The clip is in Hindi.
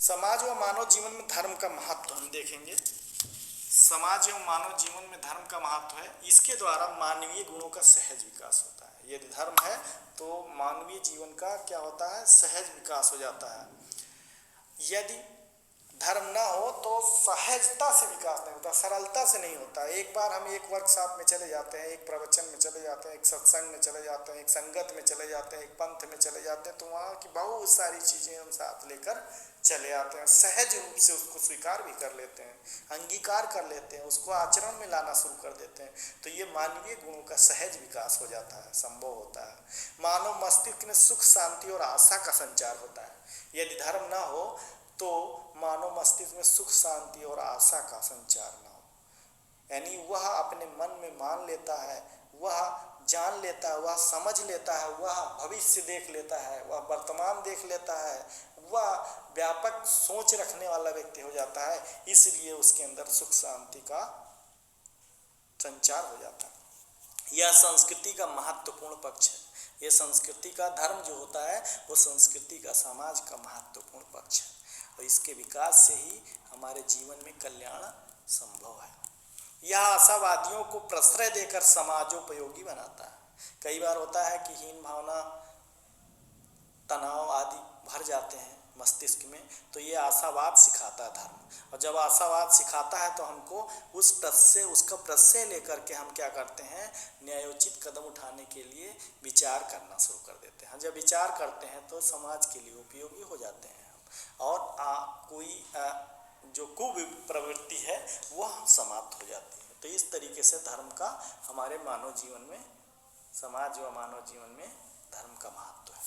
समाज व मानव जीवन में धर्म का महत्व हम देखेंगे। समाज एवं मानव जीवन में धर्म का महत्व है। इसके द्वारा मानवीय गुणों का सहज विकास होता है। यदि धर्म है तो मानवीय जीवन का क्या होता है, सहज विकास हो जाता है। यदि धर्म ना हो तो सहजता से विकास नहीं होता, सरलता से नहीं होता। एक बार हम एक वर्कशॉप में चले जाते हैं, एक प्रवचन में चले जाते हैं, एक सत्संग में चले जाते हैं, एक संगत में चले जाते हैं, एक पंथ में चले जाते हैं, तो वहाँ की बहुत सारी चीज़ें हम साथ लेकर चले आते हैं। सहज रूप से उसको स्वीकार भी कर लेते हैं, अंगीकार कर लेते हैं, उसको आचरण में लाना शुरू कर देते हैं। तो ये मानवीय गुणों का सहज विकास हो जाता है, संभव होता है। मानव मस्तिष्क में सुख, शांति और आशा का संचार होता है। यदि धर्म ना हो तो मानव मस्तिष्क में सुख, शांति और आशा का संचार ना हो, यानी वह अपने मन में मान लेता है, वह जान लेता है, वह समझ लेता है, वह भविष्य देख लेता है, वह वर्तमान देख लेता है, वह व्यापक सोच रखने वाला व्यक्ति हो जाता है। इसलिए उसके अंदर सुख, शांति का संचार हो जाता है। यह संस्कृति का महत्वपूर्ण पक्ष है। यह संस्कृति का, धर्म जो होता है वो संस्कृति का, समाज का महत्वपूर्ण पक्ष है और इसके विकास से ही हमारे जीवन में कल्याण संभव है। यह आशावादियों को प्रश्रय देकर समाजोपयोगी बनाता है। कई बार होता है कि हीन भावना, तनाव आदि भर जाते हैं मस्तिष्क में, तो ये आशावाद सिखाता है धर्म। और जब आशावाद सिखाता है तो हमको उसका प्रत्यय लेकर के हम क्या करते हैं, न्यायोचित कदम उठाने के लिए विचार करना शुरू कर देते हैं। जब विचार करते हैं तो समाज के लिए उपयोगी हो जाते हैं और कोई जो कुप्रवृत्ति है वह समाप्त हो जाती है। तो इस तरीके से धर्म का हमारे मानव जीवन में, समाज व मानव जीवन में धर्म का महत्व है।